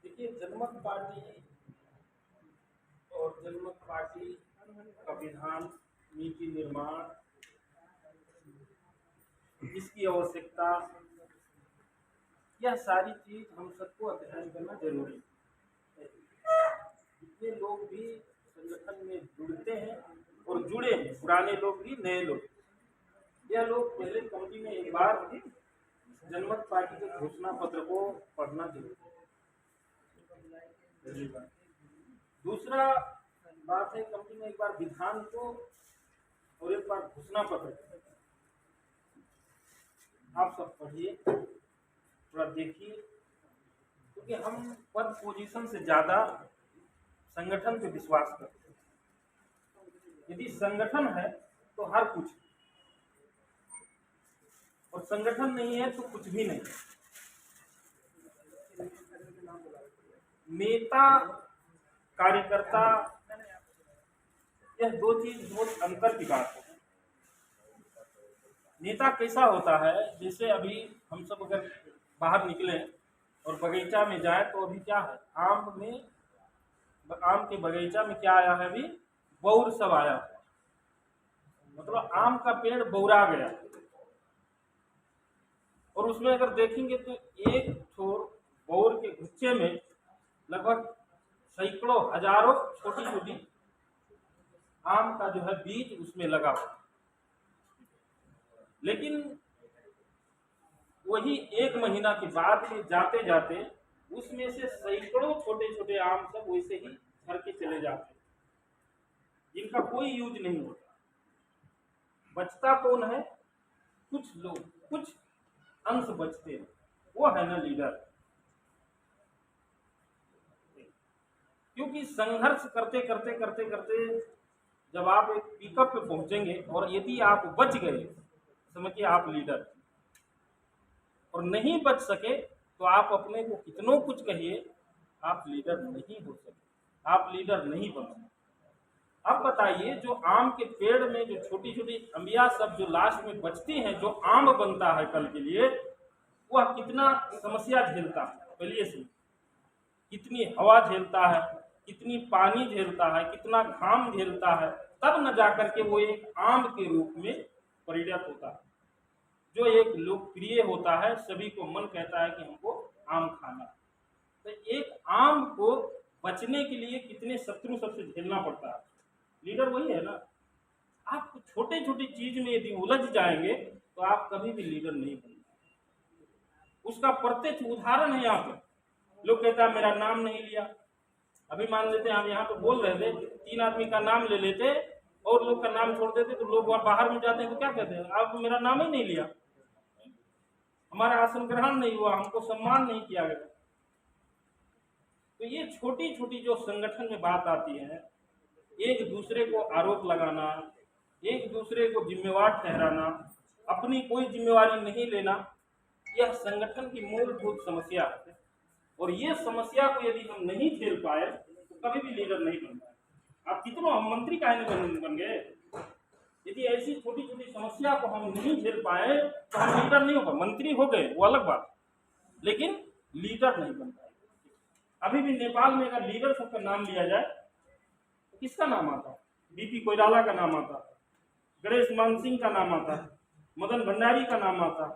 देखिए, जनमत पार्टी और जनमत पार्टी का विधान, नीति निर्माण, इसकी आवश्यकता, यह सारी चीज हम सबको अध्ययन करना जरूरी है। जितने लोग भी संगठन में जुड़ते हैं और जुड़े हैं, पुराने लोग भी नए लोग, यह लोग पहले कमेटी में एक बार जनमत पार्टी के घोषणा पत्र को पढ़ना जरूरी है। पहली बात। दूसरा बात है, कमेटी में एक बार विधान को और एक बार घोषणा पत्र आप सब पढ़िए, थोड़ा देखिए, क्योंकि हम पद पोजीशन से ज्यादा संगठन पे विश्वास करते हैं। यदि संगठन है तो हर कुछ, और संगठन नहीं है तो कुछ भी नहीं। नेता कार्यकर्ता, यह दो चीज बहुत अंतर की बात है। नेता कैसा होता है, जैसे अभी हम सब अगर बाहर निकले और बगीचा में जाए तो अभी क्या है, आम के बगीचा में क्या आया है, अभी बौर सब आया है, मतलब आम का पेड़ बौरा गया। और उसमें अगर देखेंगे तो एक छोर बौर के गुच्छे में लगभग सैकड़ों हजारों छोटी छोटी आम का जो है बीज उसमें लगा हुआ। लेकिन वही एक महीना के बाद में जाते जाते उसमें से सैकड़ों छोटे छोटे आम सब वैसे ही झड़ के चले जाते, जिनका कोई यूज नहीं होता। बचता कौन है? कुछ लोग, कुछ अंश बचते हैं, वो है ना लीडर। क्योंकि संघर्ष करते करते करते करते जब आप एक पिकअप पे पहुंचेंगे और यदि आप बच गए, समझिए आप लीडर, और नहीं बच सके तो आप अपने को कितनों कुछ कहिए, आप लीडर नहीं हो सके, आप लीडर नहीं बन सके। अब बताइए, जो आम के पेड़ में जो छोटी छोटी अंबिया सब जो लास्ट में बचती हैं, जो आम बनता है कल के लिए, वह कितना समस्या झेलता है पहले से, कितनी हवा झेलता है, कितनी पानी झेलता है, कितना घाम झेलता है, तब न जाकर के वो एक आम के रूप में परिणत होता है, जो एक लोकप्रिय होता है, सभी को मन कहता है कि हमको आम खाना। तो एक आम को बचने के लिए कितने शत्रु सबसे झेलना पड़ता है। लीडर वही है ना। आप छोटे छोटे चीज में यदि उलझ जाएंगे तो आप कभी भी लीडर नहीं बनेंगे। उसका प्रत्यक्ष उदाहरण है यहाँ पे। लोग कहता है मेरा नाम नहीं लिया। अभी मान लेते हैं हम यहाँ पे बोल रहे थे, 3 आदमी का नाम ले लेते और लोग का नाम छोड़ देते, तो लोग वहां बाहर में जाते हैं तो क्या कहते हैं, आप मेरा नाम ही नहीं लिया, हमारा आसन ग्रहण नहीं हुआ, हमको सम्मान नहीं किया गया। तो ये छोटी छोटी जो संगठन में बात आती है, एक दूसरे को आरोप लगाना, एक दूसरे को जिम्मेवार ठहराना, अपनी कोई जिम्मेवारी नहीं लेना, यह संगठन की मूलभूत समस्या है। और ये समस्या को यदि हम नहीं झेल पाए तो कभी भी लीडर नहीं बन पाए। आप कितनों हम मंत्री काहे नहीं बन गए? यदि ऐसी छोटी छोटी समस्या को हम नहीं झेल पाए तो हम लीडर नहीं होगा। मंत्री हो गए वो अलग बात, लेकिन लीडर नहीं बन पाए। अभी भी नेपाल में अगर लीडर सबका नाम लिया जाए तो किसका नाम आता? बीपी कोइराला का नाम आता, गणेश मान सिंह का नाम आता, मदन भंडारी का नाम आता,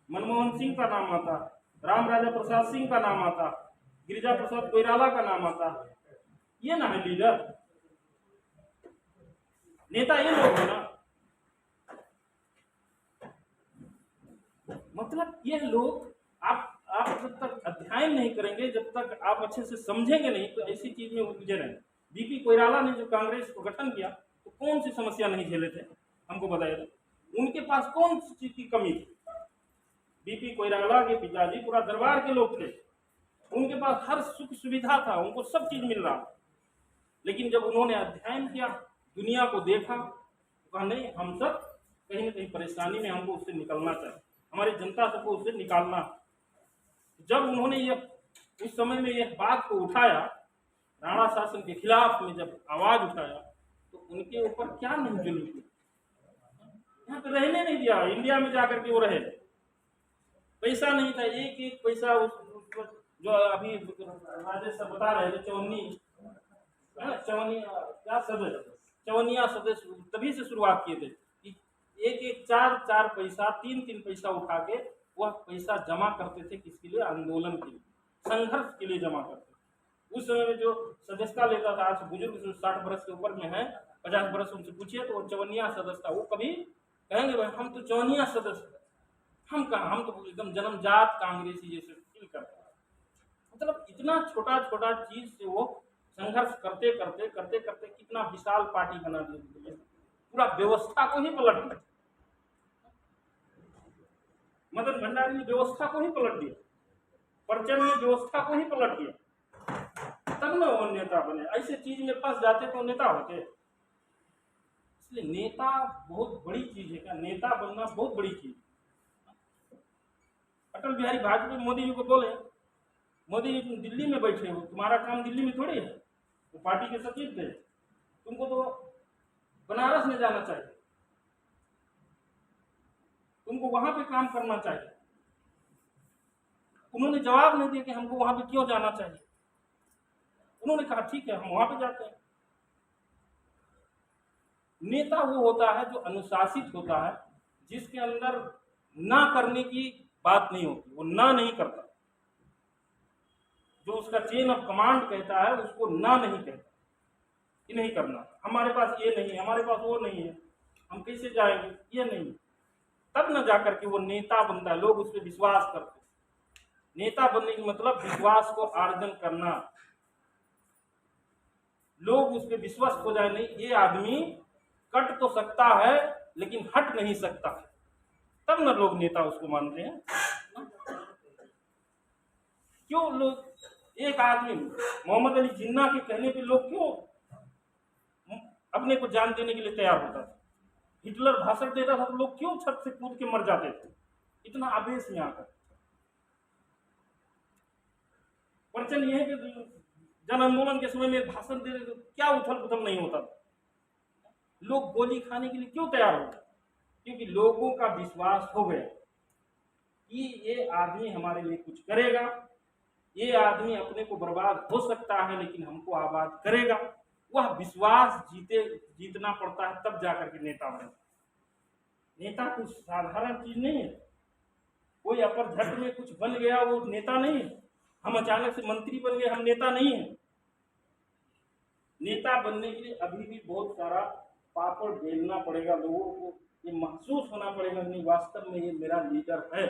मनमोहन सिंह का नाम आता, राम राजा प्रसाद सिंह का नाम आता, गिरिजा प्रसाद कोइराला का नाम आता। ये ना है लीडर, नेता ये लोग है ना। मतलब ये लोग, आप जब तक अध्ययन नहीं करेंगे, जब तक आप अच्छे से समझेंगे नहीं, तो ऐसी चीज में उलझे रहेंगे। बीपी कोइराला ने जो कांग्रेस को गठन किया तो कौन सी समस्या नहीं झेले थे, हमको बताइए। उनके पास कौन सी चीज की कमी थी? बीपी कोइराला के पिताजी पूरा दरबार के लोग थे, उनके पास हर सुख सुविधा था, उनको सब चीज मिल रहा। लेकिन जब उन्होंने अध्ययन किया, दुनिया को देखा, तो कहा नहीं, हम सब कहीं ना कहीं परेशानी में, हमको उससे निकलना चाहिए, हमारी जनता सबको उससे निकालना। जब उन्होंने ये उस समय में यह बात को उठाया, राणा शासन के खिलाफ में जब आवाज उठाया, तो उनके ऊपर क्या नहीं जुल्म किया, यहाँ पे रहने नहीं दिया। इंडिया में जाकर के वो रहे, पैसा नहीं था, एक एक पैसा उस जो अभी राजेश सर बता रहे थे चवनिया सदस्य तभी से शुरुआत किए थे कि एक एक चार चार पैसा तीन तीन पैसा उठा के वह पैसा जमा करते थे, किसके लिए? आंदोलन के लिए, संघर्ष के लिए जमा करते थे। उस समय में जो सदस्यता लेता था, आज बुजुर्ग 60 बरस के ऊपर में है, 50 बरस उनसे पूछिए तो वो चवनिया सदस्य था। वो कभी कहेंगे भाई हम तो चवनिया सदस्य, हम कहा, हम तो एकदम जन्मजात कांग्रेसी जैसे फील करते हैं। मतलब इतना छोटा छोटा चीज से वो संघर्ष करते करते करते करते कितना विशाल पार्टी बना दी, पूरा व्यवस्था को ही पलट दिया। मदन भंडारी ने व्यवस्था को ही पलट दिया, परचम ने व्यवस्था को ही पलट दिया, तब ना वो नेता बने। ऐसे चीज में फंस जाते तो नेता होते। इसलिए नेता बहुत बड़ी चीज है, क्या नेता बनना बहुत बड़ी चीज। अटल बिहारी वाजपेयी मोदी जी को बोले, मोदी जी तुम दिल्ली में बैठे हो, तुम्हारा काम दिल्ली में थोड़ी है, तो पार्टी के सचिव थे, तुमको तो बनारस में जाना चाहिए, तुमको वहां पे काम करना चाहिए। उन्होंने जवाब नहीं दिया कि हमको वहां पे क्यों जाना चाहिए। उन्होंने कहा ठीक है हम वहां पे जाते हैं। नेता वो होता है जो अनुशासित होता है, जिसके अंदर ना करने की बात नहीं होती, वो ना नहीं करता। जो उसका चेन ऑफ कमांड कहता है उसको ना नहीं कहता कि नहीं करना, हमारे पास ये नहीं है, हमारे पास वो नहीं है, हम कैसे जाएंगे, ये नहीं। तब न जाकर के वो नेता बनता है, लोग उस पर विश्वास करते हैं। नेता बनने की मतलब विश्वास को अर्जन करना, लोग उस पर विश्वस्त हो जाए, नहीं ये आदमी कट तो सकता है लेकिन हट नहीं सकता, तब न लोग नेता उसको मानते हैं। क्यों लोग, एक आदमी मोहम्मद अली जिन्ना के कहने पे लोग क्यों अपने को जान देने के लिए तैयार होता था? हिटलर भाषण देता था तो लोग क्यों छत से कूद के मर जाते थे, इतना आवेश में आकर। प्रचंड यह है कि जन आंदोलन के समय में भाषण दे रहे तो क्या उथल पुथल नहीं होता था, लोग गोली खाने के लिए क्यों तैयार हो? क्योंकि लोगों का विश्वास हो गया कि ये आदमी हमारे लिए कुछ करेगा, ये आदमी अपने को बर्बाद हो सकता है लेकिन हमको आबाद करेगा। वह विश्वास जीतना पड़ता है, तब जाकर के नेता बने। नेता कुछ साधारण चीज नहीं है, कोई अपर झट में कुछ बन गया वो नेता नहीं है, हम अचानक से मंत्री बन गए हम नेता नहीं है। नेता बनने के लिए अभी भी बहुत सारा पापड़ बेलना पड़ेगा, लोगों को ये महसूस होना पड़ेगा नहीं वास्तव में ये मेरा लीडर है।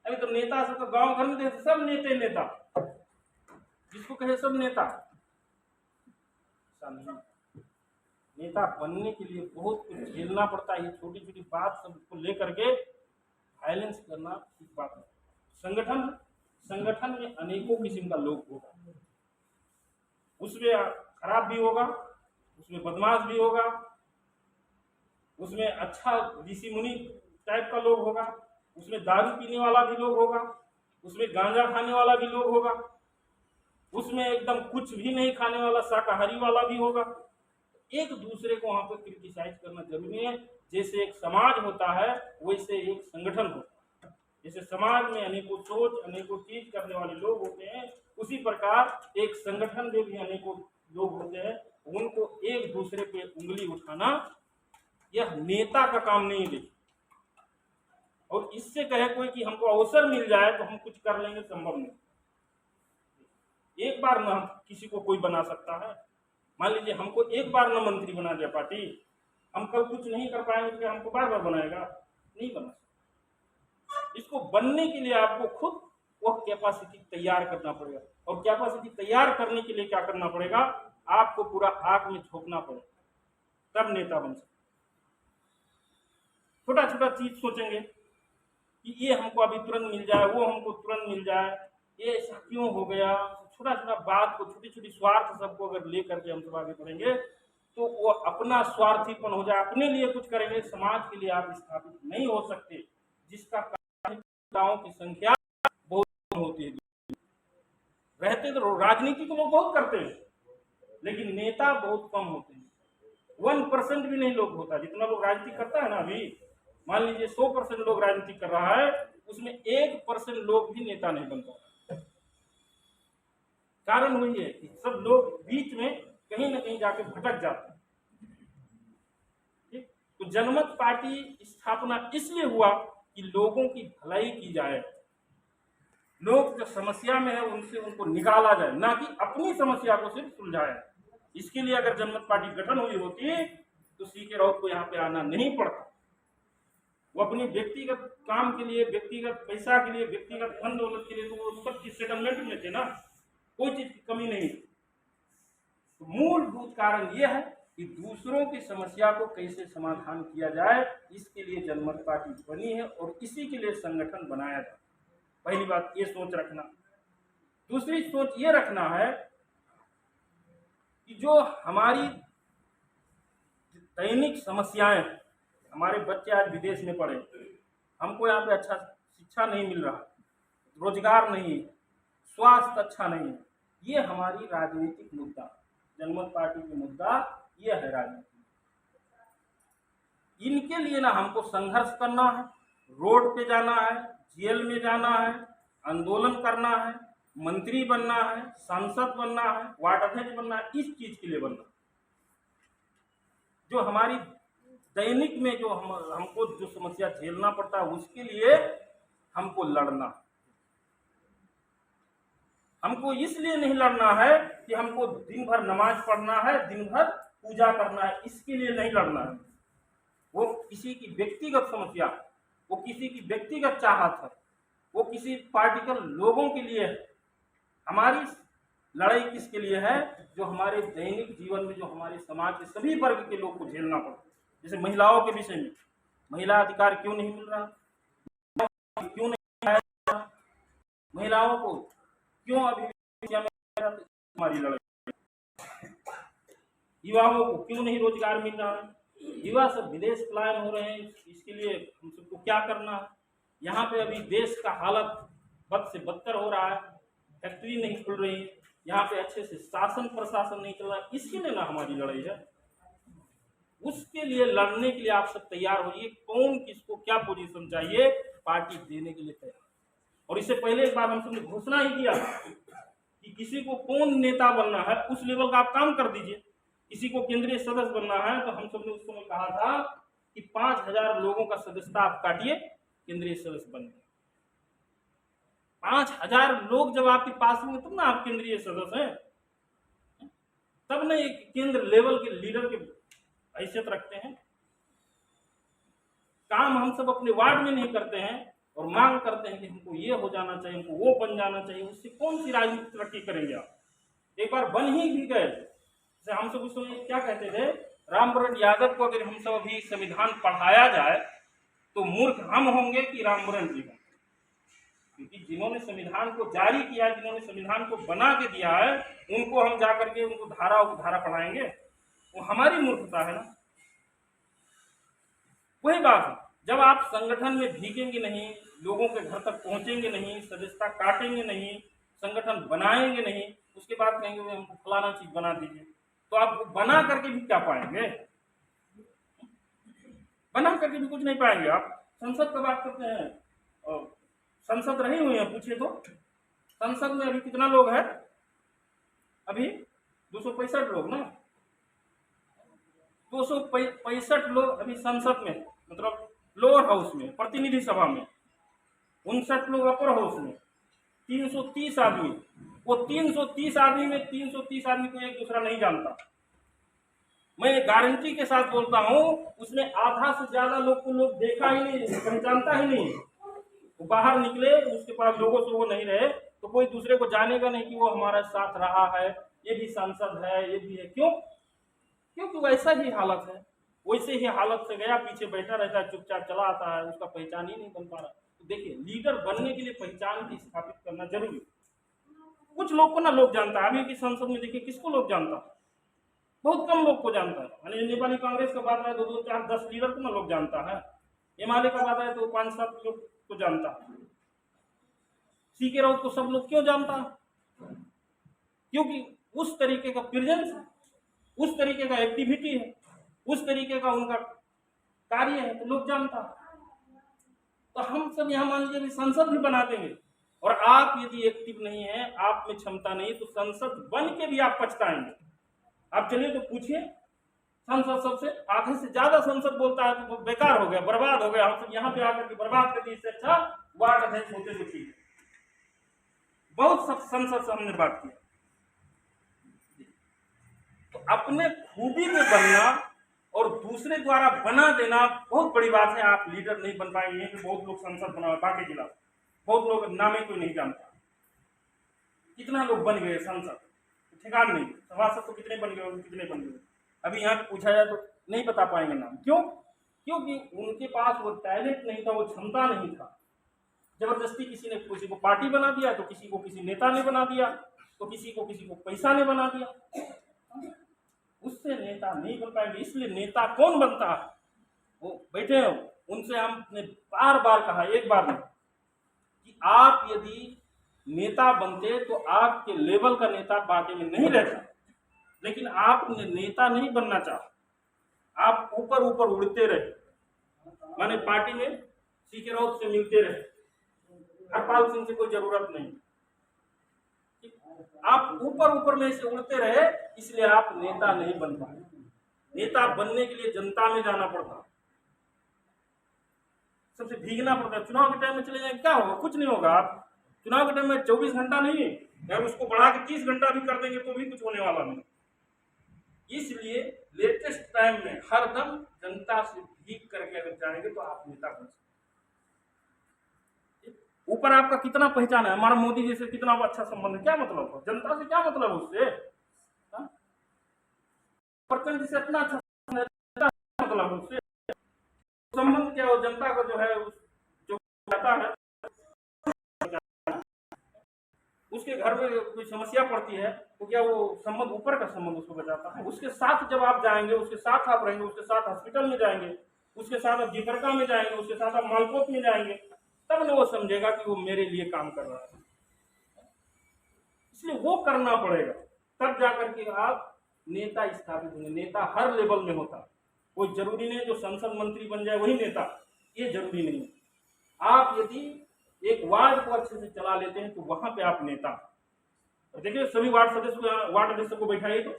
अभी तो नेता सब तो गांव घर में देखते सब नेता, जिसको कहे सब नेता। नहीं, नेता बनने के लिए बहुत कुछ झेलना पड़ता है। ये छोटी छोटी बात सबको लेकर के वायलेंस करना ठीक बात है। संगठन में अनेकों किस्म का लोग होगा, उसमें खराब भी होगा, उसमें बदमाश भी होगा, उसमें अच्छा ऋषि मुनि टाइप का लोग होगा, उसमें दारू पीने वाला भी लोग होगा, उसमें गांजा खाने वाला भी लोग होगा, उसमें एकदम कुछ भी नहीं खाने वाला शाकाहारी वाला भी होगा। एक दूसरे को वहां पर क्रिटिसाइज करना जरूरी है। जैसे एक समाज होता है वैसे एक संगठन होता है। जैसे समाज में अनेकों सोच अनेकों चीज करने वाले लोग होते हैं, उसी प्रकार एक संगठन में भी अनेकों लोग होते हैं। उनको एक दूसरे पे उंगली उठाना यह नेता का काम नहीं है। और इससे कहे कोई कि हमको अवसर मिल जाए तो हम कुछ कर लेंगे, संभव नहीं। एक बार न किसी को कोई बना सकता है। मान लीजिए हमको एक बार न मंत्री बना दिया पार्टी, हम कल कुछ नहीं कर पाएंगे तो हमको बार बार बनाएगा? नहीं बना सकता। इसको बनने के लिए आपको खुद वह कैपेसिटी तैयार करना पड़ेगा। और कैपेसिटी तैयार करने के लिए क्या करना पड़ेगा? आपको पूरा आग में झोंकना पड़ेगा, तब नेता बन सकते। छोटा छोटा चीज सोचेंगे कि ये हमको अभी तुरंत मिल जाए, वो हमको तुरंत मिल जाए, ये ऐसा क्यों हो गया। छोटा छोटा बात को, छोटी छोटी स्वार्थ सबको अगर लेकर के हम सब आगे बढ़ेंगे तो वो अपना स्वार्थीपन हो जाए, अपने लिए कुछ करेंगे, समाज के लिए आप स्थापित नहीं हो सकते। जिसका नेताओं की संख्या बहुत कम होती है। रहते तो राजनीति को लोग बहुत करते हैं लेकिन नेता बहुत कम होते हैं। 1% भी नहीं लोग होता जितना लोग राजनीति करता है ना। अभी मान लीजिए 100% लोग राजनीति कर रहा है उसमें 1% लोग भी नेता नहीं बन पाता। कारण वही है कि सब लोग बीच में कहीं ना कहीं जाके भटक जाते हैं। ठीक, तो जनमत पार्टी स्थापना इसलिए हुआ कि लोगों की भलाई की जाए, लोग जो समस्या में है उनसे उनको निकाला जाए, ना कि अपनी समस्या को सिर्फ सुलझाया। इसके लिए अगर जनमत पार्टी गठन हुई होती तो सीके राउत को यहाँ पे आना नहीं पड़ता। वो अपनी व्यक्तिगत काम के लिए, व्यक्तिगत पैसा के लिए, व्यक्तिगत धन दौलत के लिए तो वो सब चीज सेटलमेंट में थे ना, कोई चीज की कमी नहीं। तो मूलभूत कारण यह है कि दूसरों की समस्या को कैसे समाधान किया जाए, इसके लिए जनमत पार्टी बनी है और इसी के लिए संगठन बनाया जाए। पहली बात ये सोच रखना। दूसरी सोच ये रखना है कि जो हमारी दैनिक समस्याएं, हमारे बच्चे आज विदेश में पढ़े, हमको यहाँ पे अच्छा शिक्षा नहीं मिल रहा, रोजगार नहीं, स्वास्थ्य अच्छा नहीं, ये हमारी राजनीतिक मुद्दा, जनमत पार्टी की मुद्दा ये है राजनीति। इनके लिए ना हमको संघर्ष करना है, रोड पे जाना है, जेल में जाना है, आंदोलन करना है, मंत्री बनना है, सांसद बनना है, वार्ड अध्यक्ष बनना है, इस चीज के लिए बनना। जो हमारी दैनिक में जो हमको जो समस्या झेलना पड़ता है उसके लिए हमको लड़ना। हमको इसलिए नहीं लड़ना है कि हमको दिन भर नमाज पढ़ना है, दिन भर पूजा करना है, इसके लिए नहीं लड़ना है। वो किसी की व्यक्तिगत समस्या, वो किसी की व्यक्तिगत चाहत है, वो किसी पार्टिकल लोगों के लिए है। हमारी लड़ाई किसके लिए है? जो हमारे दैनिक जीवन में जो हमारे समाज के सभी वर्ग के लोग को झेलना पड़ता है। जैसे महिलाओं के विषय में, महिला अधिकार क्यों नहीं मिल रहा, क्यों नहीं आया, महिलाओं को क्यों अभी हमारी लड़ाई, युवाओं को क्यों नहीं रोजगार मिल रहा है, युवा सब विदेश पलायन हो रहे हैं, इसके लिए हम सबको क्या करना है। यहाँ पे अभी देश का हालत बद से बदतर हो रहा है, फैक्ट्री नहीं खुल रही है, यहाँ पे अच्छे से शासन प्रशासन नहीं चल रहा, इसके लिए ना हमारी लड़ाई है। उसके लिए लड़ने के लिए आप सब तैयार होइए। कौन किसको क्या पोजीशन चाहिए, पार्टी देने के लिए तैयार। और इससे पहले एक बार हम सबने घोषणा ही किया कि किसी को कौन नेता बनना है उस लेवल का आप काम कर दीजिए। किसी को केंद्रीय सदस्य बनना है तो हम सबने उस समय कहा था कि 5000 लोगों का सदस्यता आप काटिए, केंद्रीय सदस्य बन गए। 5000 लोग जब आपके पास में तब ना आप केंद्रीय सदस्य हैं, तब ना एक केंद्र लेवल के लीडर के हैसियत रखते हैं। काम हम सब अपने वार्ड में नहीं करते हैं और मांग करते हैं कि हमको ये हो जाना चाहिए, हमको वो बन जाना चाहिए। उससे कौन सी राजनीतिक तरक्की करेंगे आप? एक बार बन ही भी गए, जैसे हम सब उस समय क्या कहते थे, रामवरण यादव को अगर हम सब अभी संविधान पढ़ाया जाए तो मूर्ख हम होंगे कि रामवरण जी होंगे। क्योंकि जिन्होंने संविधान को जारी किया, जिन्होंने संविधान को बना के दिया है, उनको हम जाकर के उनको धारा उपधारा पढ़ाएंगे, वो हमारी मूर्खता है ना। वही बात है, जब आप संगठन में भीगेंगे नहीं, लोगों के घर तक पहुंचेंगे नहीं, सदस्यता काटेंगे नहीं, संगठन बनाएंगे नहीं, उसके बाद कहेंगे हमको फलाना चीज बना दीजिए, तो आप बना करके भी क्या पाएंगे? बना करके भी कुछ नहीं पाएंगे। आप संसद का बात करते हैं, और संसद रहे हुए हैं, पूछिए तो संसद में अभी कितना लोग है? अभी 265 लोग ना, 265 लोग अभी संसद में, मतलब लोअर हाउस में, प्रतिनिधि सभा में 59 लोग अपर हाउस में, 330 आदमी। वो 330 आदमी में 330 आदमी को एक दूसरा नहीं जानता। मैं गारंटी के साथ बोलता हूँ, उसमें आधा से ज्यादा लोग को लोग देखा ही नहीं, पहचानता ही नहीं। वो बाहर निकले, उसके पास लोगों से वो नहीं रहे तो कोई दूसरे को जानेगा नहीं कि वो हमारा साथ रहा है, ये भी सांसद है, ये भी है। क्यों? क्योंकि वैसा ही हालत है, वैसे ही हालत से गया, पीछे बैठा रहता है, चुपचाप चला आता है, उसका पहचान ही नहीं बन पा रहा। तो देखिए, लीडर बनने के लिए पहचान की स्थापित करना जरूरी। कुछ लोग को ना लोग जानता है, अभी की संसद में देखिए किसको लोग जानता है, बहुत कम लोग को जानता है। नेपाली कांग्रेस का बात है तो 2, 4, 10 लीडर को ना लोग जानता है। एमआलए का बात है तो 5-7 लोग को जानता है। सीके राउत को सब लोग क्यों जानता है? क्योंकि उस तरीके का प्रेजेंस है, उस तरीके का एक्टिविटी है, उस तरीके का उनका कार्य है, तो लोग जानता है। तो हम सब यहाँ मान लीजिए संसद भी बना देंगे, और आप यदि एक्टिव नहीं है, आप में क्षमता नहीं, तो संसद बन के भी आप पछताएंगे। आप चलिए तो पूछिए संसद सबसे, आधे से ज्यादा संसद बोलता है तो बेकार हो गया, बर्बाद हो गया, हम सब यहाँ पे आकर के बर्बाद कर दिए, इससे अच्छा वार्ड अध्यक्ष होते तो ठीक। बहुत सब संसद से हमने बात की। तो अपने खूबी में बनना और दूसरे द्वारा बना देना बहुत बड़ी बात है। आप लीडर नहीं बन पाएंगे। कि बहुत लोग संसद बना, बाकी जिला बहुत लोग नाम ही कोई नहीं जानता, कितना लोग बन गए संसद, ठिकान नहीं। सभासद तो कितने बन गए, कितने बन गए, अभी यहाँ पूछा जाए तो नहीं बता पाएंगे नाम। क्यों? क्योंकि उनके पास वो टैलेंट नहीं था, वो क्षमता नहीं था। जबरदस्ती किसी ने किसी को पार्टी बना दिया, तो किसी को किसी नेता ने बना दिया, तो किसी को पैसा ने बना दिया, उससे नेता नहीं बन पाएंगे। इसलिए नेता कौन बनता है? वो बैठे हो, उनसे हमने बार बार कहा, एक बार नहीं, कि आप यदि नेता बनते तो आपके लेवल का नेता पार्टी में नहीं रहता। लेकिन आपने नेता नहीं बनना चाहा, आप ऊपर ऊपर उड़ते रहे, माने पार्टी में सीके राउत से मिलते रहे, हरपाल सिंह से कोई जरूरत नहीं, आप ऊपर ऊपर में से उड़ते रहे, इसलिए आप नेता नहीं बन पाए। नेता बनने के लिए जनता में जाना पड़ता, सबसे भीगना पड़ता। चुनाव के टाइम में चले जाएंगे क्या होगा? कुछ नहीं होगा। आप चुनाव के टाइम में 24 घंटा नहीं है, अगर उसको बढ़ा के 30 घंटा भी कर देंगे तो भी कुछ होने वाला नहीं। इसलिए लेटेस्ट टाइम में हरदम जनता से भीग करके अगर जाएंगे तो आप नेता बन सकते। ऊपर आपका कितना पहचान है, हमारा मोदी जी से कितना अच्छा संबंध है, क्या मतलब है? जनता से क्या मतलब है उससे? प्रचंड जी से इतना अच्छा मतलब उससे संबंध क्या हो? जनता को जो है जो जाता है, उसके घर में कोई समस्या पड़ती है तो क्या वो संबंध ऊपर का संबंध उसको बचाता है? उसके साथ जब आप जाएंगे, उसके साथ आप रहेंगे, उसके साथ हॉस्पिटल में जाएंगे, उसके साथ आप जीपरका में जाएंगे, उसके साथ आप मालकोट में जाएंगे, तब न वो समझेगा कि वो मेरे लिए काम कर रहा है। इसलिए वो करना पड़ेगा, तब जाकर के आप नेता स्थापित होंगे। नेता हर लेवल में होता, कोई जरूरी नहीं जो संसद मंत्री बन जाए वही नेता, ये जरूरी नहीं। आप यदि एक वार्ड को अच्छे से चला लेते हैं तो वहां पे आप नेता। देखिए सभी वार्ड सदस्य, वार्ड अध्यक्ष को बैठाइए, तो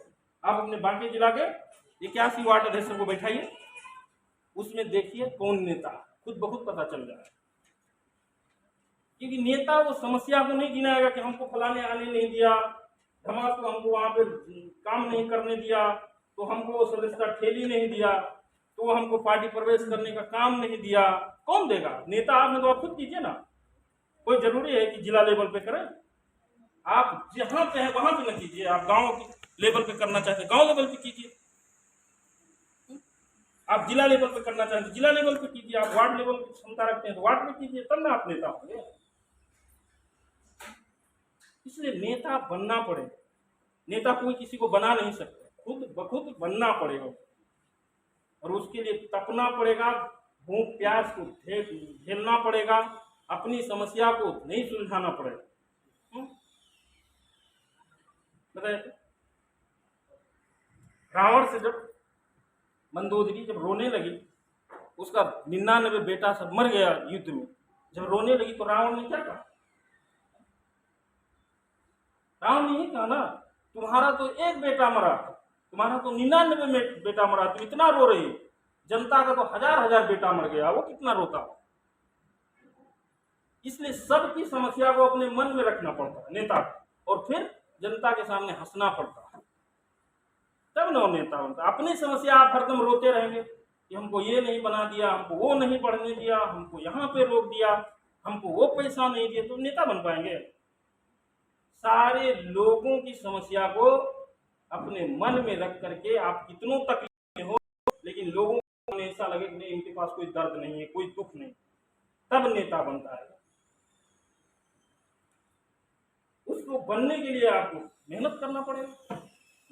आप अपने बाकी जिला के 81 वार्ड अध्यक्ष को बैठाइए, उसमें देखिए कौन नेता, खुद ब खुद पता चल जाए। क्योंकि नेता वो समस्या को नहीं गिनाएगा कि हमको फलाने आने नहीं दिया, धमाल को हमको वहां पे काम नहीं करने दिया, तो हमको सदस्यता ठेली नहीं दिया, तो हमको पार्टी प्रवेश करने का काम नहीं दिया। कौन देगा? नेता आप में तो आप खुद कीजिए ना। कोई जरूरी है कि जिला लेवल पे करें? आप जहां पे है वहां पे न कीजिए। आप गांव के लेवल पे करना चाहते हैं गांव लेवल पे कीजिए, आप जिला लेवल पे करना चाहते हैं जिला लेवल पे कीजिए, आप वार्ड लेवल की क्षमता रखते हैं तो वार्ड पे कीजिए, तब ना आप नेता होंगे। इसलिए नेता बनना पड़ेगा। नेता कोई किसी को बना नहीं सकता, खुद ब खुद बनना पड़ेगा, और उसके लिए तपना पड़ेगा, भूख प्यास को झेलना पड़ेगा, अपनी समस्या को नहीं सुलझाना पड़ेगा। बताइए, रावण से जब मंदोदरी जब रोने लगी, उसका 99 बेटा सब मर गया युद्ध में, जब रोने लगी तो रावण ने क्या कहा? रावण ने कहा ना, तुम्हारा तो एक बेटा मरा, तुम्हारा तो 99 बेटा मरा, तुम इतना रो रही, जनता का तो हजार हजार बेटा मर गया, वो कितना रोता। इसलिए सबकी समस्या को अपने मन में रखना पड़ता है नेता, और फिर जनता के सामने हंसना पड़ता है, तब ना नेता बनता। अपनी समस्या आप हरदम रोते रहेंगे कि हमको ये नहीं बना दिया, हमको वो नहीं पढ़ने दिया, हमको यहाँ पे रोक दिया, हमको वो पैसा नहीं दिया, तो नेता बन पाएंगे? सारे लोगों की समस्या को अपने मन में रख करके आप कितनों तकलीफ में हो, लेकिन लोगों को ऐसा लगे कि नहीं, इनके पास कोई दर्द नहीं है, कोई दुख नहीं, तब नेता बनता है। उसको बनने के लिए आपको मेहनत करना पड़ेगा,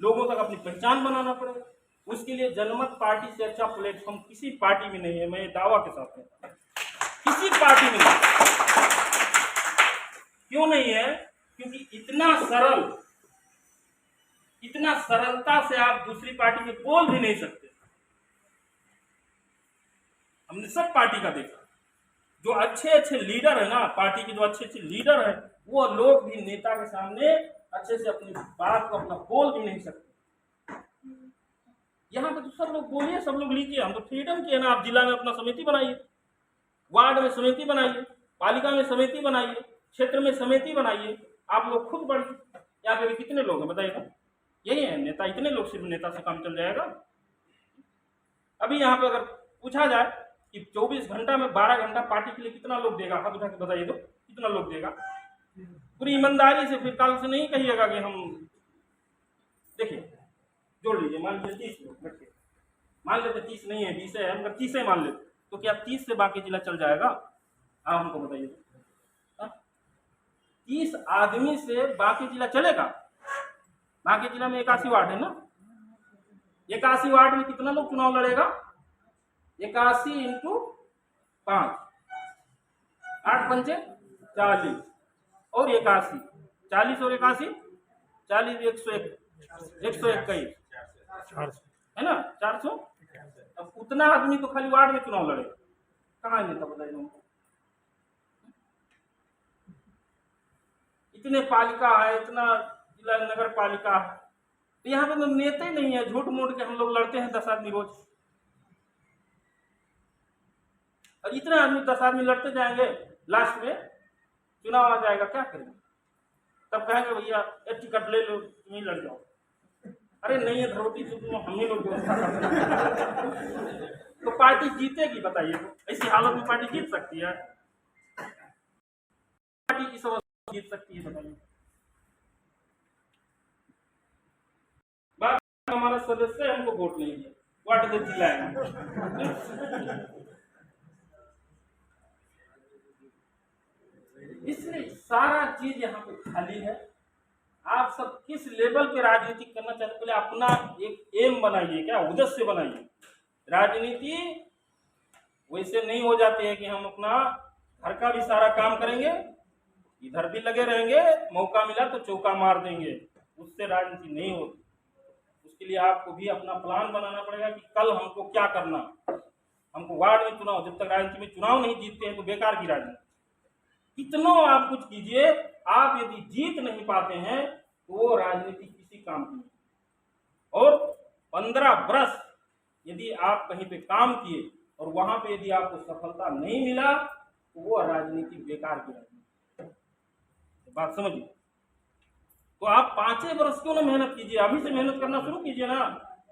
लोगों तक अपनी पहचान बनाना पड़ेगा। उसके लिए जनमत पार्टी से अच्छा प्लेटफॉर्म किसी पार्टी में नहीं है, मैं दावा के साथ कहता हूं, किसी पार्टी में नहीं। क्यों नहीं है? क्योंकि इतना सरलता से आप दूसरी पार्टी में बोल भी नहीं सकते। हमने सब पार्टी का देखा, जो अच्छे अच्छे लीडर है ना, पार्टी के जो अच्छे अच्छे लीडर है, वो लोग भी नेता के सामने अच्छे से अपनी बात को अपना बोल भी नहीं सकते। यहाँ पे तो सब लोग बोलिए, सब लोग लीजिए, हम तो फ्रीडम किए ना। आप जिला में अपना समिति बनाइए, वार्ड में समिति बनाइए, पालिका में समिति बनाइए, क्षेत्र में समिति बनाइए, आप लोग खुद बढ़िए। यहाँ पे कितने लोग हैं बताइएगा? यही है नेता, इतने लोग, सिर्फ नेता से काम चल जाएगा? अभी यहाँ पे अगर पूछा जाए कि 24 घंटा में 12 घंटा पार्टी के लिए कितना लोग देगा, हाथ उठा के बताइए तो कितना लोग देगा? पूरी ईमानदारी से, फिर कल से नहीं कहिएगा कि हम, देखिए जोड़ लीजिए, मान लीजिए 30 लोग रखिए, मान लेते 30 नहीं है 20 है, हम 30 मान लेते, तो क्या 30 से बाकी जिला चल जाएगा? आप हमको बताइए, 30 आदमी से बाकी जिला चलेगा? बाकी जिला में 81 वार्ड है ना, 81 वार्ड में कितना लोग चुनाव लड़ेगा? 81 इंटू 5, 8 पंचे 40 और 81, 40 और 81, 40 121 है ना, 400। अब उतना आदमी तो खाली वार्ड में चुनाव लड़ेगा, कहाँ नेता बताइए हमको? इतने पालिका है, इतना जिला नगर पालिका है, तो यहाँ पे तो नेता ही नहीं है। झूठ मूठ के हम लोग लड़ते हैं 10 आदमी रोज, और इतने आदमी 10 आदमी लड़ते जाएंगे, लास्ट में चुनाव आ जाएगा, क्या करेंगे? तब कहेंगे भैया टिकट ले लो, तुम ही लड़ जाओ। अरे नहीं है धरोटी, तो तुम हम ही लोग व्यवस्था करते तो पार्टी जीतेगी बताइए? ऐसी हालत में पार्टी जीत सकती है? पार्टी इस अवस्था जीत सकती है बताइए? बात हमारा सदस्य हमको वोट नहीं दिया, वार्ड से चिल्लाएंगे। इसलिए सारा चीज यहाँ पे खाली है। आप सब किस लेवल पे राजनीति करना चाहते, पहले अपना एक एम बनाइए, क्या उद्देश्य बनाइए। राजनीति वैसे नहीं हो जाती है कि हम अपना घर का भी सारा काम करेंगे, इधर भी लगे रहेंगे, मौका मिला तो चौका मार देंगे, उससे राजनीति नहीं होती। उसके लिए आपको भी अपना प्लान बनाना पड़ेगा कि कल हमको क्या करना। हमको वार्ड में चुनाव, जब तक राजनीति में चुनाव नहीं जीतते हैं तो बेकार की राजनीति। कितना आप कुछ कीजिए, आप यदि जीत नहीं पाते हैं तो वो राजनीति किसी काम की नहीं। और 15 वर्ष यदि आप कहीं पे काम किए और वहां पे यदि आपको सफलता नहीं मिला तो वो राजनीति बेकार की राजनीति। बात समझिए। तो आप 5 वर्ष क्यों ना मेहनत कीजिए, अभी से मेहनत करना शुरू कीजिए ना,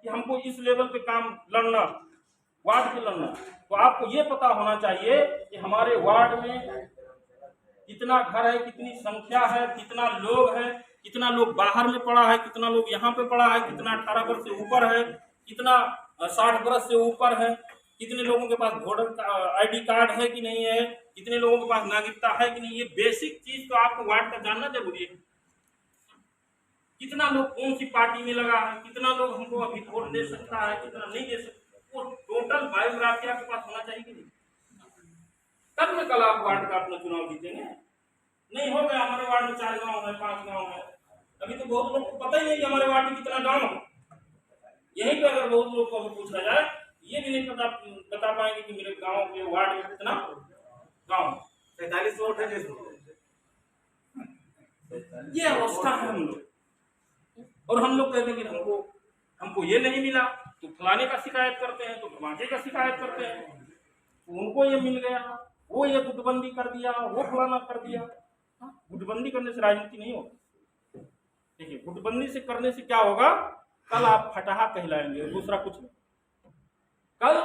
कि हमको इस लेवल पे काम लड़ना, वार्ड पे लड़ना। तो आपको ये पता होना चाहिए कि हमारे वार्ड में कितना घर है, कितनी संख्या है, कितना लोग है, कितना लोग बाहर में पड़ा है, कितना लोग यहाँ पे पड़ा है, कितना 18 वर्ष से ऊपर है, कितना 60 वर्ष से ऊपर है, कितने लोगों के पास वोटर ID कार्ड है कि नहीं है, कितने लोगों के पास नागरिकता है कि नहीं। ये बेसिक चीज तो आपको वार्ड का जानना जरूरी है। कितना लोग कौन सी पार्टी में लगा है, कितना लोग हमको अभी वोट दे सकता है, कितना नहीं दे सकता, वो टोटल बायोग्राफी आपके पास होना चाहिए कि नहीं। तब में कल आप वार्ड का अपना चुनाव जीतेंगे। नहीं हो गया हमारे वार्ड में 4 गांव है, 5 गांव है, अभी तो बहुत लोग को पता ही नहीं कि हमारे वार्ड में कितना गांव है। यहीं पे अगर बहुत लोग को पूछा जाए, ये भी नहीं बता पाएंगे कि मेरे गांव के वार्ड में कितना गांव। 43 वोट है, ये अवस्था है हम लोग। और हम लोग कहते हैं कि हमको ये नहीं मिला तो फलाने का शिकायत करते हैं, तो धमाके का शिकायत करते हैं, तो उनको ये मिल गया, वो ये गुटबंदी कर दिया, वो फलाना कर दिया। गुटबंदी करने से राजनीति नहीं होगी। देखिए गुटबंदी से करने से क्या होगा, कल आप फटाहा कहलाएंगे, दूसरा कुछ नहीं। कल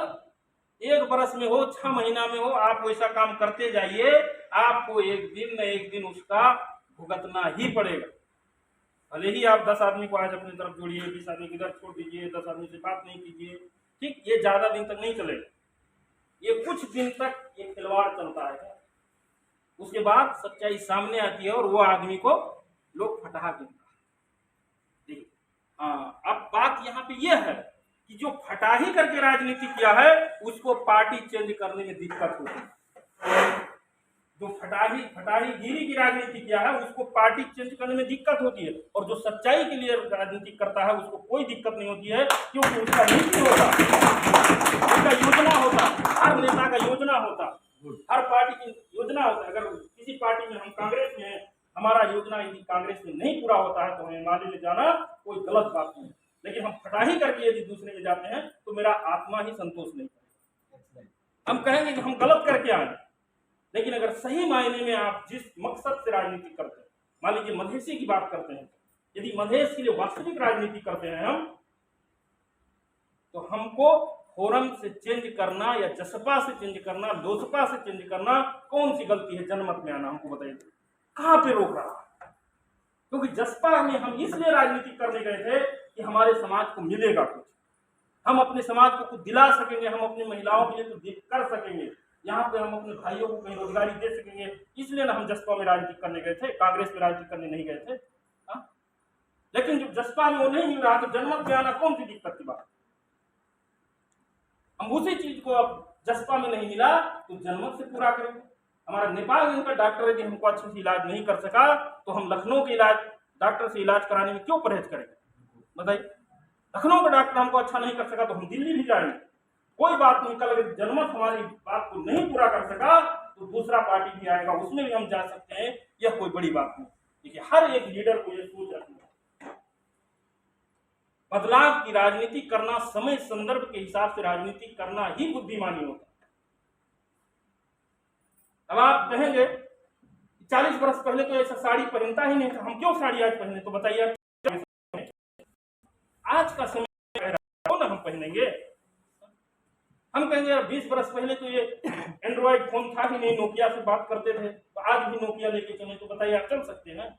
1 बरस में हो, 6 महीना में हो, आप वैसा काम करते जाइए, आपको एक दिन न एक दिन उसका भुगतना ही पड़ेगा। भले ही आप 10 आदमी को आज अपनी तरफ जोड़िए, 20 आदमी की इधर छोड़ दीजिए, 10 आदमी से बात नहीं कीजिए, ठीक, ये ज्यादा दिन तक नहीं चलेगा। ये कुछ दिन तक ये खिलवाड़ चलता है, उसके बाद सच्चाई सामने आती है और वो आदमी को लोग फटाहा देते हैं। हाँ, अब बात यहाँ पे ये है कि जो फटाही करके राजनीति किया है उसको पार्टी चेंज करने में दिक्कत होती है। जो फटाही गिरी की राजनीति किया है उसको पार्टी चेंज करने में दिक्कत होती है, और जो सच्चाई के लिए राजनीति करता है उसको कोई दिक्कत नहीं होती है, क्योंकि उसका नीति होता, उसका योजना होता, हर नेता का योजना होता। हर पार्टी की योजना होता है। अगर किसी पार्टी में, हम कांग्रेस में हैं, हमारा योजना यदि कांग्रेस में नहीं पूरा होता है तो हमें हिमालय में जाना कोई गलत बात नहीं, लेकिन हम फटाही करके यदि दूसरे में जाते हैं तो मेरा आत्मा ही संतोष नहीं करेगा। हम कहेंगे कि हम गलत करके आए, लेकिन अगर सही मायने में आप जिस मकसद से राजनीति करते हैं, मान लीजिए मधेसी की बात करते हैं, यदि मधेश के लिए वास्तविक राजनीति करते हैं हम, तो हमको फोरम से चेंज करना या जसपा से चेंज करना, लोजपा से चेंज करना कौन सी गलती है? जनमत में आना हमको बताइए, कहां पे रोक रहा है? क्योंकि जसपा में हम इसलिए राजनीति करने गए थे कि हमारे समाज को मिलेगा कुछ, हम अपने समाज को कुछ दिला सकेंगे, हम अपनी महिलाओं के लिए कुछ कर सकेंगे, यहाँ पे हम अपने भाइयों को कहीं रोजगारी दे सकेंगे, इसलिए ना हम जसपा में राजनीति करने गए थे, कांग्रेस में राजनीति करने नहीं गए थे। लेकिन जब जसपा में वो नहीं मिल रहा तो जनमत में आना कौन सी दिक्कत की बात? हम उसी चीज को अब जसपा में नहीं मिला तो जनमत से पूरा करेंगे। हमारा नेपाल में उनका डॉक्टर यदि हमको अच्छे से इलाज नहीं कर सका तो हम लखनऊ के इलाज डॉक्टर से इलाज कराने में क्यों परहेज करेंगे? बताइए, लखनऊ का डॉक्टर हमको अच्छा नहीं कर सका तो हम दिल्ली भी जाएंगे, कोई बात नहीं। कल अगर जनमत हमारी बात को नहीं पूरा कर सका तो दूसरा पार्टी भी आएगा, उसमें भी हम जा सकते हैं, यह कोई बड़ी बात नहीं। देखिए, हर एक लीडर को यह सोच रखना, बदलाव की राजनीति करना, समय संदर्भ के हिसाब से राजनीति करना ही बुद्धिमानी होता है। अब आप कहेंगे 40 वर्ष पहले तो ऐसा साड़ी पहनता ही नहीं था, हम क्यों साड़ी आज पहने? तो बताइए, आज का समय क्यों ना हम पहनेंगे? हम कहेंगे यार 20 वर्ष पहले तो ये एंड्रॉइड फोन था ही नहीं, नोकिया से बात करते थे, तो आज भी नोकिया लेके चले, तो बताइए आप चल सकते हैं?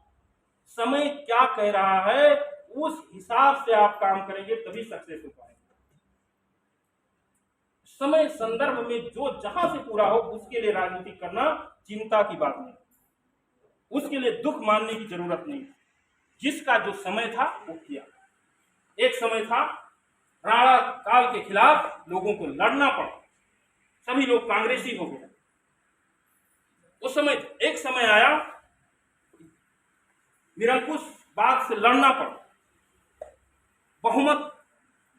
समय क्या कह रहा है उस हिसाब से आप काम करेंगे तभी सक्सेस हो पाएंगे। समय संदर्भ में जो जहां से पूरा हो उसके लिए राजनीति करना चिंता की बात नहीं, उसके लिए दुख मानने की जरूरत नहीं। जिसका जो समय था वो किया। एक समय था राणा काल के खिलाफ लोगों को लड़ना पड़ा, सभी लोग कांग्रेसी हो गए। उस समय एक समय आया निरंकुश बात से लड़ना पड़ा,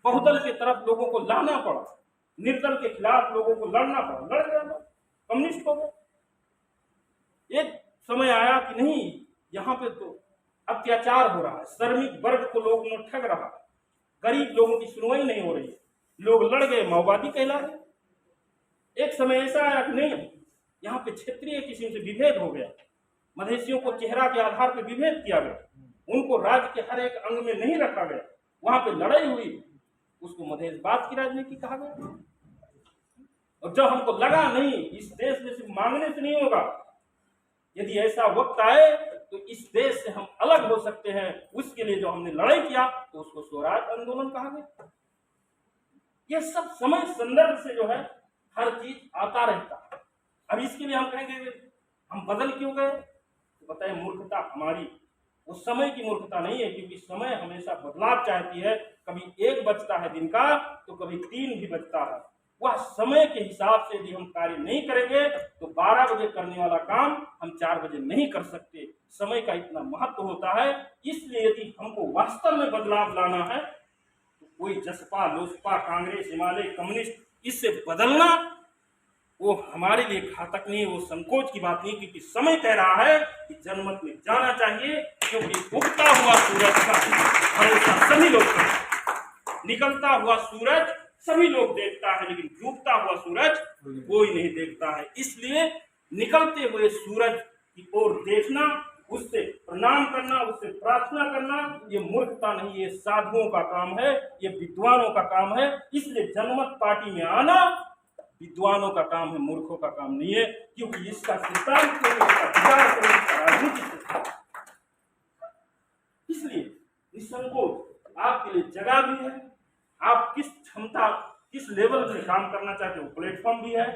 बहुदल के तरफ लोगों को लाना पड़ा, निर्दल के खिलाफ लोगों को लड़ना पड़ा, लड़ गया लोग, कम्युनिस्ट हो गए। एक समय आया कि नहीं, यहाँ पे तो अत्याचार हो रहा है, श्रमिक वर्ग को लोग ने ठग रहा है, गरीब लोगों की सुनवाई नहीं हो रही है, लोग लड़ गए, माओवादी कहला रहे। एक समय ऐसा आया कि नहीं, यहाँ पे क्षेत्रीय किस्म से विभेद हो गया, मधेसियों को चेहरा के आधार पर विभेद किया गया, उनको राज्य के हर एक अंग में नहीं रखा गया, वहां पे लड़ाई हुई, उसको मधेशवाद की राजनीति कहा गया। और जब हमको लगा नहीं इस देश में सिर्फ मांगने से नहीं होगा, यदि ऐसा वक्त आए तो इस देश से हम अलग हो सकते हैं, उसके लिए जो हमने लड़ाई किया तो उसको स्वराज आंदोलन कहा गया। यह सब समय संदर्भ से जो है हर चीज आता रहता है। अब इसके लिए हम कहेंगे हम बदल क्यों गए, तो बताए मूर्खता हमारी, वो समय की मूर्खता नहीं है, क्योंकि समय हमेशा बदलाव चाहती है। कभी 1 बजता है दिन का तो कभी 3 भी बजता है। वह समय के हिसाब से यदि हम कार्य नहीं करेंगे तो 12 बजे करने वाला काम हम 4 बजे नहीं कर सकते। समय का इतना महत्व होता है, इसलिए यदि हमको वास्तव में बदलाव लाना है तो कोई जसपा, लोजपा, कांग्रेस, हिमालय, कम्युनिस्ट, इससे बदलना वो हमारे लिए घातक नहीं, वो संकोच की बात नहीं, क्योंकि समय कह रहा है कि जनमत में जाना चाहिए, क्योंकि उगता हुआ सूरज का भरोसा सभी लोग करते हैं, निकलता हुआ सूरज सभी लोग देखता है, लेकिन डूबता हुआ सूरज कोई नहीं देखता है। इसलिए निकलते हुए सूरज की ओर देखना, उससे प्रणाम करना, उससे प्रार्थना करना, ये मूर्खता नहीं, ये साधुओं का काम है, ये विद्वानों का काम है। इसलिए जनमत पार्टी में आना विद्वानों का काम है, मूर्खों का काम नहीं है, क्योंकि इसका सिद्धांत राजनीति। इसलिए निसंकोच आपके लिए जगह भी है, आप किस क्षमता, किस लेवल में काम करना चाहते हो, प्लेटफॉर्म भी है।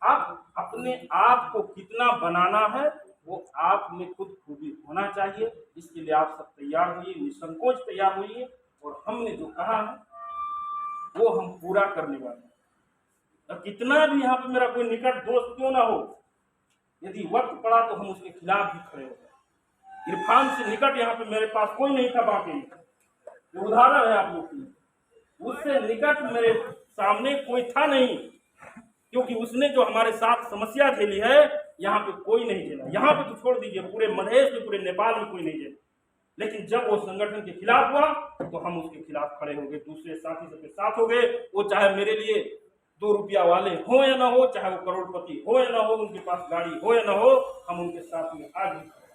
आप अपने आप को कितना बनाना है वो आप में खुद खूबी होना चाहिए। इसके लिए आप सब तैयार होइए, निसंकोच तैयार होइए, और हमने जो कहा है वो हम पूरा करने वाले हैं। और कितना भी यहाँ पे मेरा कोई निकट दोस्त क्यों ना हो, यदि वक्त पड़ा तो हम उसके खिलाफ भी खड़े हो गए। इरफान से निकट यहाँ पे मेरे पास कोई नहीं था, बाकी उदाहरण है आप लोग की, उससे निकट मेरे सामने कोई था नहीं, क्योंकि उसने जो हमारे साथ समस्या झेली है यहाँ पे कोई नहीं झेला। यहाँ पे तो छोड़ दीजिए, पूरे मधेश में, पूरे नेपाल में कोई नहीं झेला। लेकिन जब वो संगठन के खिलाफ हुआ तो हम उसके खिलाफ खड़े हो गए, दूसरे साथी सबके साथ हो गए। वो चाहे मेरे लिए 2 रुपया वाले हो या ना हो, चाहे वो करोड़पति हो या ना हो, उनके पास गाड़ी हो या ना हो, हम उनके साथ में आज भी खड़े।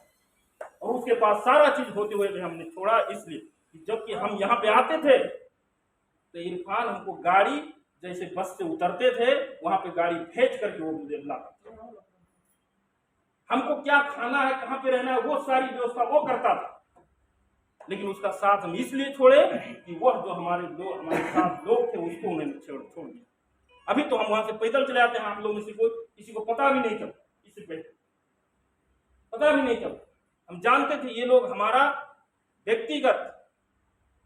और उसके पास सारा चीज होते हुए भी हमने छोड़ा, इसलिए जबकि हम यहाँ पे आते थे तो इरफान हमको गाड़ी, जैसे बस से उतरते थे वहां पे गाड़ी भेज करके वो मुझे लाता। हमको क्या खाना है, कहाँ पे रहना है, वो सारी व्यवस्था वो करता था। लेकिन उसका साथ हम इसलिए छोड़े कि वह जो हमारे साथ लोग थे उसको उन्होंने छोड़ दिया। अभी तो हम वहां से पैदल चले आते हैं, आप लोगों में से कोई किसी को पता भी नहीं चला, इससे पहले पता भी नहीं चला। हम जानते थे ये लोग हमारा व्यक्तिगत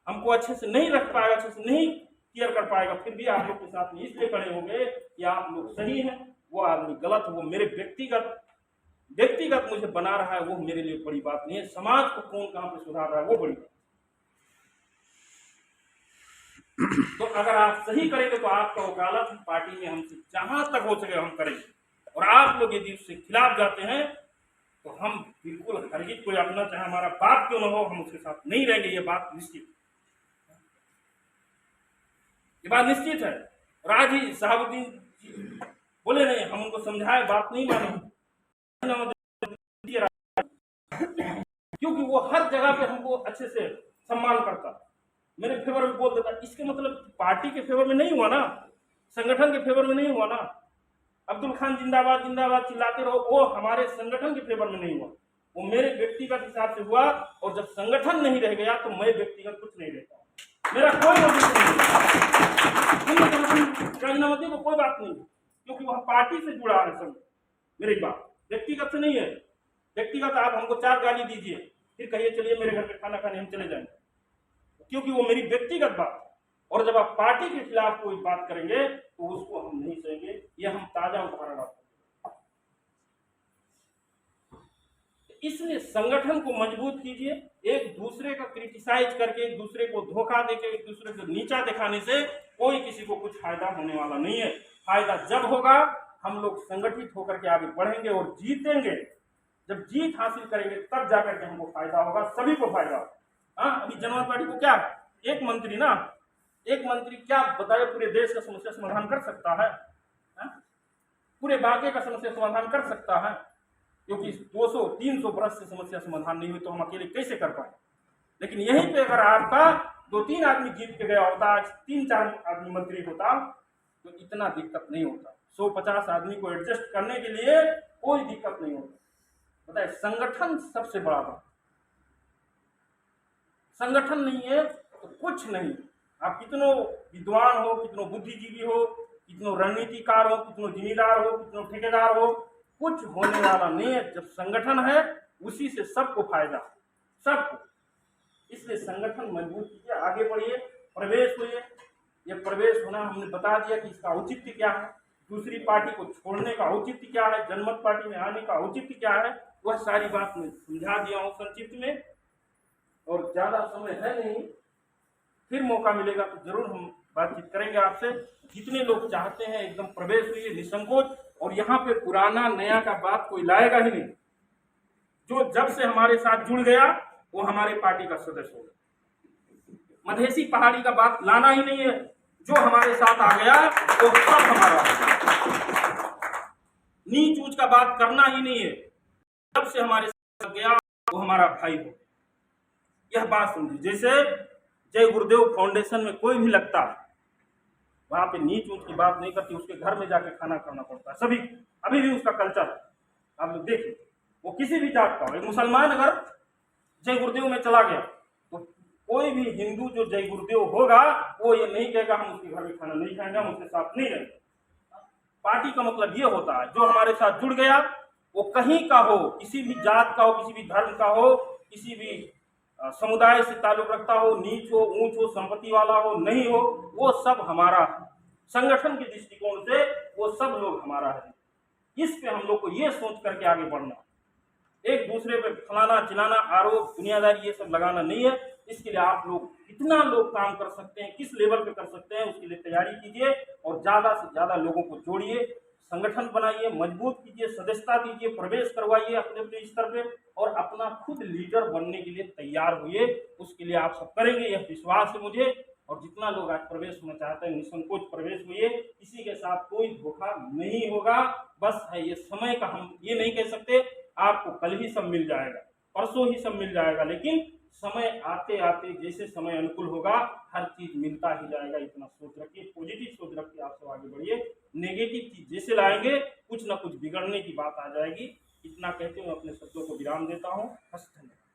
हमको अच्छे से नहीं रख पाएगा, अच्छे से नहीं केयर कर पाएगा, फिर भी आप लोग के साथ में इसलिए खड़े हो गए कि आप लोग सही हैं, वो आदमी गलत है। वो मेरे व्यक्तिगत मुझे बना रहा है, वो मेरे लिए बड़ी बात नहीं है। समाज को कौन कहां पे सुधार रहा है वो बड़ी बात। तो अगर आप सही करेंगे तो आपका वकालत पार्टी में हमसे जहां तक हो सके हम करेंगे। और आप लोग यदि उससे खिलाफ जाते हैं तो हम बिल्कुल हरगिज कोई अपना चाहे हमारा बाप क्यों ना हो, हम उसके साथ नहीं रहेंगे। ये बात निश्चित, ये बात निश्चित है। और आज ही शहाबुद्दीन बोले नहीं, हम उनको समझाए, बात नहीं माने, क्योंकि वो हर जगह पे हमको अच्छे से सम्मान करता, मेरे फेवर में बोल देता। इसके मतलब पार्टी के फेवर में नहीं हुआ ना, संगठन के फेवर में नहीं हुआ ना। अब्दुल खान जिंदाबाद जिंदाबाद चिल्लाते रहो, वो हमारे संगठन के फेवर में नहीं हुआ, वो मेरे व्यक्तिगत हिसाब से हुआ। और जब संगठन नहीं रह गया तो मैं व्यक्तिगत कुछ नहीं रहता, मेरा कोई राजीनामा दे, कोई बात नहीं, क्योंकि वह पार्टी से जुड़ा है सब। मेरी बात व्यक्तिगत से नहीं है। व्यक्तिगत आप हमको 4 गाली दीजिए, फिर कहिए चलिए मेरे घर पे खाना खाने हम चले जाएंगे, क्योंकि वो मेरी व्यक्तिगत बात है। और जब आप पार्टी के खिलाफ कोई बात करेंगे तो उसको हम नहीं सहेंगे। ये हम ताजा उदाहरण आपको। इसलिए संगठन को मजबूत कीजिए। एक दूसरे का क्रिटिसाइज करके, एक दूसरे को धोखा देके, एक दूसरे को नीचा दिखाने से कोई किसी को कुछ फायदा होने वाला नहीं है। फायदा जब होगा हम लोग संगठित होकर के आगे बढ़ेंगे और जीतेंगे। जब जीत हासिल करेंगे तब जाकर के हमको फायदा होगा, सभी को फायदा होगा। हाँ, अभी जनता पार्टी को क्या एक मंत्री क्या बताए पूरे देश का समस्या समाधान कर सकता है? पूरे बाकी का समस्या समाधान कर सकता है? क्योंकि 200-300 वर्ष से समस्या समाधान नहीं हुई तो हम अकेले कैसे कर पाए? लेकिन यहीं पे अगर आपका 2-3 आदमी जीत के गया होता, आज 3-4 आदमी मंत्री होता तो इतना दिक्कत नहीं होता। 150 आदमी को एडजस्ट करने के लिए कोई दिक्कत नहीं होता। बताए, संगठन सबसे बड़ा बात। संगठन नहीं है तो कुछ नहीं। आप कितनों विद्वान हो, कितनों बुद्धिजीवी हो, कितनों रणनीतिकार हो, कितनों जिम्मेदार हो, कितनों ठेकेदार हो, कुछ होने वाला नहीं है। जब संगठन है उसी से सबको फायदा, सबको। इसलिए संगठन मजबूत कीजिए, आगे बढ़िए, प्रवेश होइए। ये प्रवेश होना हमने बता दिया कि इसका औचित्य क्या है, दूसरी पार्टी को छोड़ने का औचित्य क्या है, जनमत पार्टी में आने का औचित्य क्या है, वह सारी बात मैं समझा दिया हूँ संक्षिप्त में। और ज्यादा समय है नहीं, फिर मौका मिलेगा तो जरूर हम बातचीत करेंगे आपसे। जितने लोग चाहते हैं एकदम प्रवेश हुई निसंकोच। और यहाँ पे पुराना नया का बात कोई लाएगा ही नहीं। जो जब से हमारे साथ जुड़ गया वो हमारे पार्टी का सदस्य होगा। मधेसी पहाड़ी का बात लाना ही नहीं है। जो हमारे साथ आ गया वो सब हमारा है। नीच ऊंच का बात करना ही नहीं है। जब से हमारे साथ गया वो हमारा भाई हो, यह बात समझिए। जैसे जय गुरुदेव फाउंडेशन में कोई भी लगता है, वहां पे नीच ऊंच की बात नहीं करती, उसके घर में जाके खाना खाना पड़ता है सभी। अभी भी उसका कल्चर है, आप लोग देखिए। वो किसी भी जात का हो, एक मुसलमान अगर जय गुरुदेव में चला गया तो कोई भी हिंदू जो जय गुरुदेव होगा वो ये नहीं कहेगा हम उसके घर में खाना नहीं खाएंगे, हम उसके साथ नहीं रहेंगे। पार्टी का मतलब ये होता है जो हमारे साथ जुड़ गया, वो कहीं का हो, किसी भी जात का हो, किसी भी धर्म का हो, किसी भी समुदाय से ताल्लुक रखता हो, नीच हो, ऊंच हो, संपत्ति वाला हो, नहीं हो, वो सब हमारा है। संगठन के दृष्टिकोण से वो सब लोग हमारा है। इस पे हम लोग को ये सोच करके आगे बढ़ना। एक दूसरे पे फलाना चिलाना आरोप दुनियादारी ये सब लगाना नहीं है। इसके लिए आप लोग कितना लोग काम कर सकते हैं, किस लेवल पे कर सकते हैं, उसके लिए तैयारी कीजिए और ज़्यादा से ज़्यादा लोगों को जोड़िए, संगठन बनाइए, मजबूत कीजिए, सदस्यता दीजिए, प्रवेश करवाइए अपने अपने स्तर पे और अपना खुद लीडर बनने के लिए तैयार हुए। उसके लिए आप सब करेंगे, यह विश्वास है मुझे। और जितना लोग आज प्रवेश होना चाहते हैं निसंकोच प्रवेश हुए, किसी के साथ कोई धोखा नहीं होगा। बस है ये समय का, हम ये नहीं कह सकते आपको कल ही सब मिल जाएगा, परसों ही सब मिल जाएगा, लेकिन समय आते आते जैसे समय अनुकूल होगा हर चीज मिलता ही जाएगा। इतना सोच रखिए, पॉजिटिव सोच रखिए, आप सब आगे बढ़िए। नेगेटिव चीज जैसे लाएंगे कुछ ना कुछ बिगड़ने की बात आ जाएगी। इतना कहते हुए अपने शब्दों को विराम देता हूँ। धन्यवाद।